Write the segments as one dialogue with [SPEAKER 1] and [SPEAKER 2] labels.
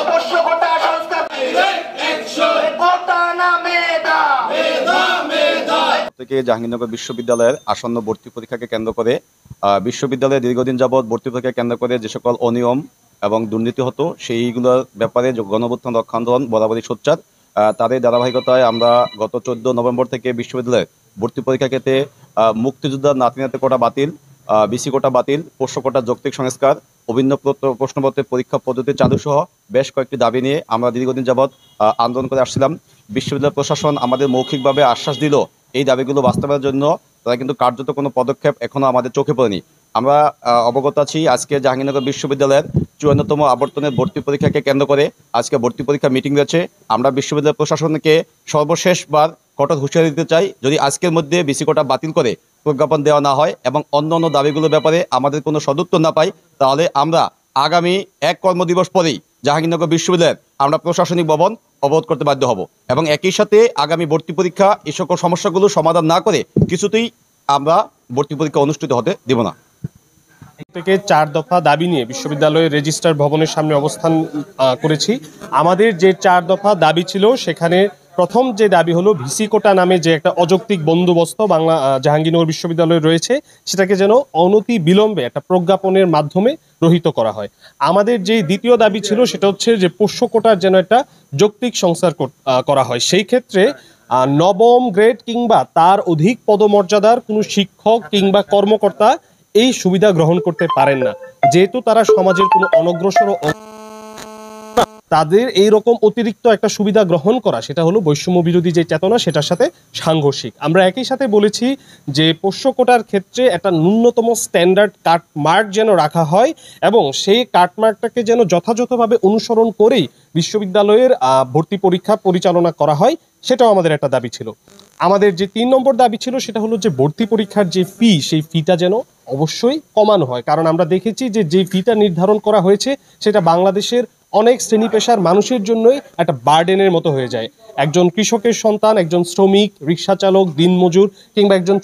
[SPEAKER 1] পোষ্য কোটা সংস্কার কোটা না মেধা।
[SPEAKER 2] থেকে জাহাঙ্গীরনগর বিশ্ববিদ্যালয়ের আসন্ন ভর্তি পরীক্ষাকে কেন্দ্র করে বিশ্ববিদ্যালয়ে দীর্ঘদিন যাবৎ ভর্তি পরীক্ষা কেন্দ্র করে যে সকল অনিয়ম এবং দুর্নীতি হতো সেইগুলোর ব্যাপারে গণঅভ্যুত্থান রক্ষা আন্দোলন বরাবরই সোচ্চার। তাদের ধারাবাহিকতায় আমরা গত 14 নভেম্বর থেকে বিশ্ববিদ্যালয়ের ভর্তি পরীক্ষা ক্ষেত্রে মুক্তিযোদ্ধার নাতি কোটা বাতিল, বিসি কোটা বাতিল, পোষ্য কোটা যৌক্তিক সংস্কার, অভিন্ন প্রশ্নপত্রের পরীক্ষা পদ্ধতি চালু সহ বেশ কয়েকটি দাবি নিয়ে আমরা দীর্ঘদিন যাবৎ আন্দোলন করে আসছিলাম। বিশ্ববিদ্যালয় প্রশাসন আমাদের মৌখিকভাবে আশ্বাস দিল এই দাবিগুলো বাস্তবায়নের জন্য, তারা কিন্তু কার্যত কোনো পদক্ষেপ এখনও আমাদের চোখে পড়েনি। আমরা অবগত আছি আজকে জাহাঙ্গীরনগর বিশ্ববিদ্যালয়ের 54তম আবর্তনের ভর্তি পরীক্ষাকে কেন্দ্র করে আজকে ভর্তি পরীক্ষা মিটিং রয়েছে। আমরা বিশ্ববিদ্যালয় প্রশাসনকে সর্বশেষবার কঠোর হুঁশিয়ারি দিতে চাই, যদি আজকের মধ্যে বিসি কোটা বাতিল করে প্রজ্ঞাপন দেওয়া না হয় এবং অন্য অন্য দাবিগুলোর ব্যাপারে আমাদের কোনো সদুত্তর না পাই, তাহলে আমরা আগামী 1 কর্মদিবস পরেই জাহাঙ্গীরনগর বিশ্ববিদ্যালয়ের আমরা প্রশাসনিক ভবন অবরোধ করতে বাধ্য হব এবং একই সাথে আগামী ভর্তি পরীক্ষা এই সকল সমস্যাগুলো সমাধান না করে কিছুতেই আমরা ভর্তি পরীক্ষা অনুষ্ঠিত হতে দেব না।
[SPEAKER 3] থেকে 4 দফা দাবি নিয়ে বিশ্ববিদ্যালয়ের রেজিস্ট্রার ভবনের সামনে অবস্থান করেছি। আমাদের যে 4 দফা দাবি ছিল সেখানে প্রথম যে দাবি হলো ভিসি কোটা নামে যে একটা অযৌক্তিক বন্দোবস্ত জাহাঙ্গীরনগর বিশ্ববিদ্যালয়ে রয়েছে সেটাকে যেন অনতি বিলম্বে একটা প্রজ্ঞাপনের মাধ্যমে রহিত করা হয়। আমাদের যে দ্বিতীয় দাবি ছিল সেটা হচ্ছে যে পোষ্য কোটার যেন একটা যৌক্তিক সংস্কার করা হয়। সেই ক্ষেত্রে নবম গ্রেড কিংবা তার অধিক পদমর্যাদার কোনো শিক্ষক কিংবা কর্মকর্তা এই সুবিধা গ্রহণ করতে পারেন না, যেহেতু তারা সমাজের কোনো অনগ্রসর, তাদের এই রকম অতিরিক্ত একটা সুবিধা গ্রহণ করা সেটা হলো বৈষম্য বিরোধী যে চেতনা সেটার সাথে সাংঘর্ষিক। আমরা একই সাথে বলেছি যে পোষ্য কোটার ক্ষেত্রে একটা ন্যূনতম স্ট্যান্ডার্ড কাটমার্ক যেন রাখা হয় এবং সেই কাটমার্কটাকে যেন যথাযথভাবে অনুসরণ করেই বিশ্ববিদ্যালয়ের ভর্তি পরীক্ষা পরিচালনা করা হয়, সেটাও আমাদের একটা দাবি ছিল। আমাদের যে 3 নম্বর দাবি ছিল সেটা হলো যে ভর্তি পরীক্ষার যে ফি সেই ফিটা যেন অবশ্যই কমানো হয়, কারণ আমরা দেখেছি যে ফিটা নির্ধারণ করা হয়েছে সেটা বাংলাদেশের অনেক শ্রেণী পেশার মানুষের জন্যই একটা বার্ডেনের মতো হয়ে যায়। একজন কৃষকের সন্তান, একজন শ্রমিক, রিক্সা চালক, দিনমজুর কিংবা একজন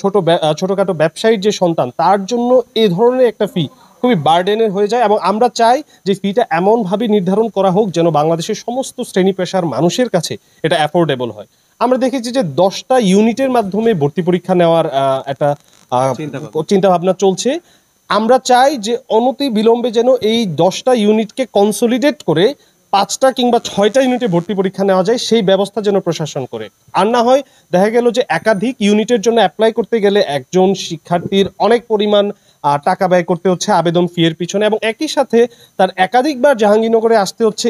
[SPEAKER 3] ছোটোখাটো ব্যবসায়ীর যে সন্তান, তার জন্য এ ধরনের একটা ফি খুবই বার্ডেনের হয়ে যায় এবং আমরা চাই যে ফিটা এমনভাবে নির্ধারণ করা হোক যেন বাংলাদেশের সমস্ত শ্রেণী পেশার মানুষের কাছে এটা অ্যাফোর্ডেবল হয়। আমরা দেখেছি যে 10টা ইউনিটের মাধ্যমে ভর্তি পরীক্ষা নেওয়ার একটা চিন্তা ভাবনা চলছে। আমরা চাই যে অনতি বিলম্বে যেন এই 10টা ইউনিটকে কনসলিডেট করে 5টা কিংবা 6টা ইউনিটে ভর্তি পরীক্ষা নেওয়া যায়, সেই ব্যবস্থা যেন প্রশাসন করে। আর না হয় দেখা গেল যে একাধিক ইউনিটের জন্য অ্যাপ্লাই করতে গেলে একজন শিক্ষার্থীর অনেক পরিমাণ টাকা ব্যয় করতে হচ্ছে আবেদন ফি এর পিছনে এবং একই সাথে তার একাধিকবার জাহাঙ্গীরনগরে আসতে হচ্ছে।